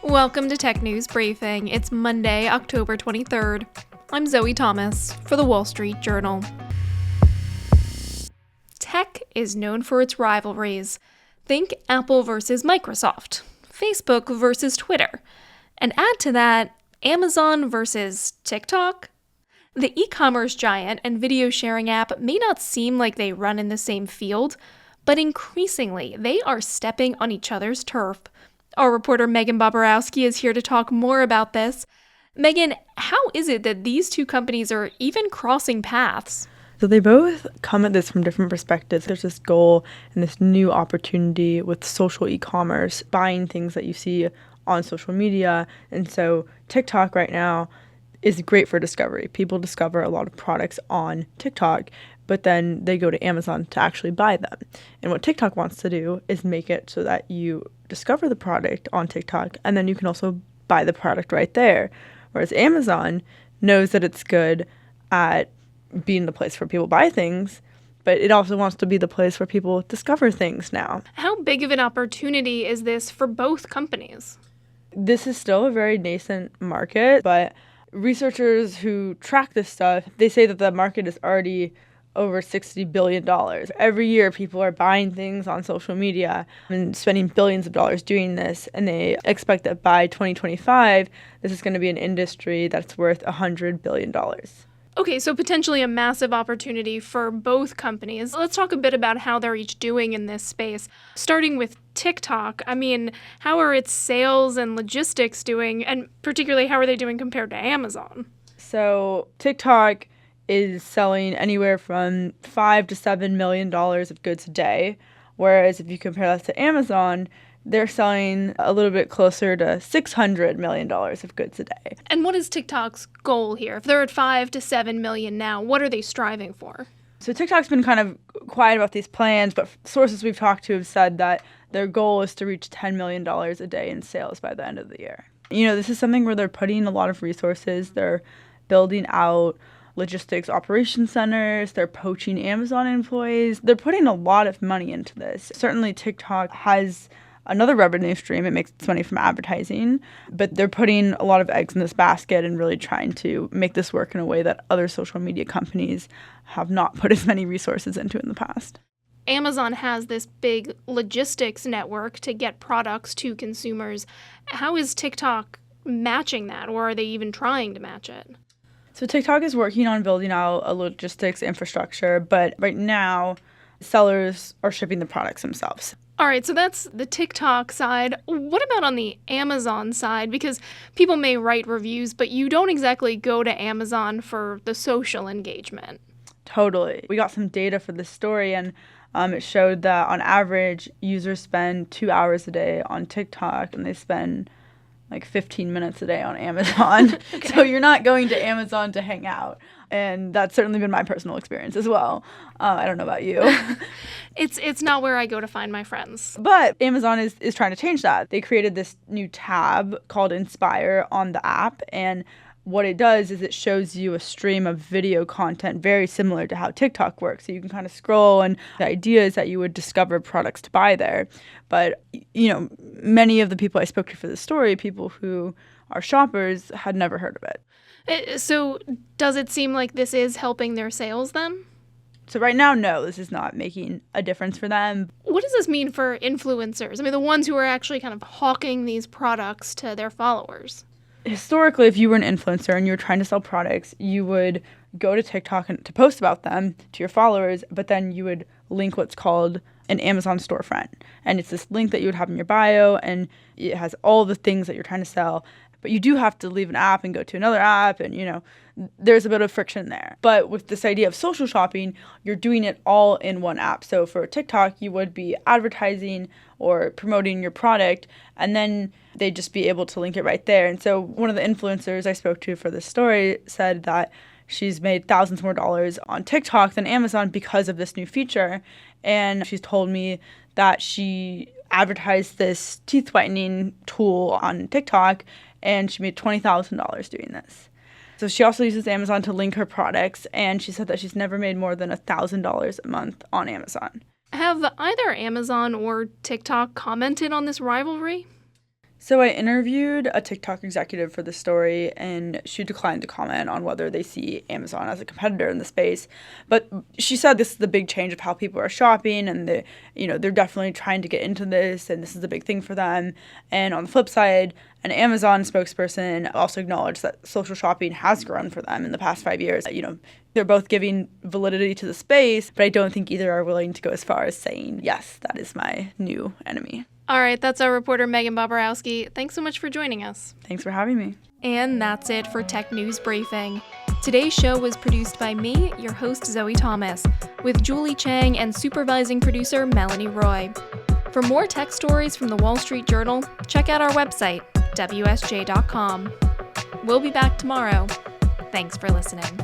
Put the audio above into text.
Welcome to Tech News Briefing. It's Monday, October 23rd. I'm Zoe Thomas for the Wall Street Journal. Tech is known for its rivalries. Think Apple versus Microsoft, Facebook versus Twitter, and add to that Amazon versus TikTok. The e-commerce giant and video sharing app may not seem like they run in the same field, but increasingly they are stepping on each other's turf. Our reporter Meghan Bobrowsky is here to talk more about this. Meghan, how is it that these two companies are even crossing paths? So they both come at this from different perspectives. There's this goal and this new opportunity with social e-commerce, buying things that you see on social media. And so TikTok right now is great for discovery. People discover a lot of products on TikTok, but then they go to Amazon to actually buy them. And what TikTok wants to do is make it so that you discover the product on TikTok and then you can also buy the product right there. Whereas Amazon knows that it's good at being the place where people buy things, but it also wants to be the place where people discover things now. How big of an opportunity is this for both companies? This is still a very nascent market, but researchers who track this stuff, they say that the market is already over $60 billion. Every year, people are buying things on social media and spending billions of dollars doing this. And they expect that by 2025, this is going to be an industry that's worth $100 billion. Okay, so potentially a massive opportunity for both companies. Let's talk a bit about how they're each doing in this space. Starting with TikTok, how are its sales and logistics doing? And particularly, how are they doing compared to Amazon? So TikTok is selling anywhere from $5 to $7 million of goods a day. Whereas if you compare that to Amazon, they're selling a little bit closer to $600 million of goods a day. And what is TikTok's goal here? If they're at 5 to 7 million now, what are they striving for? So TikTok's been kind of quiet about these plans, but sources we've talked to have said that their goal is to reach $10 million a day in sales by the end of the year. This is something where they're putting a lot of resources. They're building out logistics operation centers. They're poaching Amazon employees. They're putting a lot of money into this. Certainly TikTok has another revenue stream. It makes its money from advertising, but they're putting a lot of eggs in this basket and really trying to make this work in a way that other social media companies have not put as many resources into in the past. Amazon has this big logistics network to get products to consumers. How is TikTok matching that, or are they even trying to match it? So TikTok is working on building out a logistics infrastructure, but right now, sellers are shipping the products themselves. All right, so that's the TikTok side. What about on the Amazon side? Because people may write reviews, but you don't exactly go to Amazon for the social engagement. Totally. We got some data for this story, and it showed that on average, users spend 2 hours a day on TikTok, and they spend like 15 minutes a day on Amazon. Okay. So you're not going to Amazon to hang out. And that's certainly been my personal experience as well. I don't know about you. It's not where I go to find my friends. But Amazon is trying to change that. They created this new tab called Inspire on the app. And what it does is it shows you a stream of video content very similar to how TikTok works. So you can kind of scroll, and the idea is that you would discover products to buy there. But, many of the people I spoke to for this story, people who are shoppers, had never heard of it. So does it seem like this is helping their sales then? So right now, no, this is not making a difference for them. What does this mean for influencers? The ones who are actually kind of hawking these products to their followers. Historically, if you were an influencer and you were trying to sell products, you would go to TikTok to post about them to your followers, but then you would link what's called an Amazon storefront. And it's this link that you would have in your bio, and it has all the things that you're trying to sell. But you do have to leave an app and go to another app, and, there's a bit of friction there. But with this idea of social shopping, you're doing it all in one app. So for TikTok, you would be advertising or promoting your product, and then they'd just be able to link it right there. And so one of the influencers I spoke to for this story said that she's made thousands more dollars on TikTok than Amazon because of this new feature. And she's told me that she advertised this teeth whitening tool on TikTok, and she made $20,000 doing this. So she also uses Amazon to link her products, and she said that she's never made more than $1,000 a month on Amazon. Have either Amazon or TikTok commented on this rivalry? So I interviewed a TikTok executive for this story, and she declined to comment on whether they see Amazon as a competitor in the space. But she said this is the big change of how people are shopping, and they're definitely trying to get into this, and this is a big thing for them. And on the flip side, an Amazon spokesperson also acknowledged that social shopping has grown for them in the past 5 years. They're both giving validity to the space, but I don't think either are willing to go as far as saying, yes, that is my new enemy. All right, that's our reporter, Meghan Bobrowsky. Thanks so much for joining us. Thanks for having me. And that's it for Tech News Briefing. Today's show was produced by me, your host, Zoe Thomas, with Julie Chang and supervising producer Melanie Roy. For more tech stories from the Wall Street Journal, check out our website, WSJ.com. We'll be back tomorrow. Thanks for listening.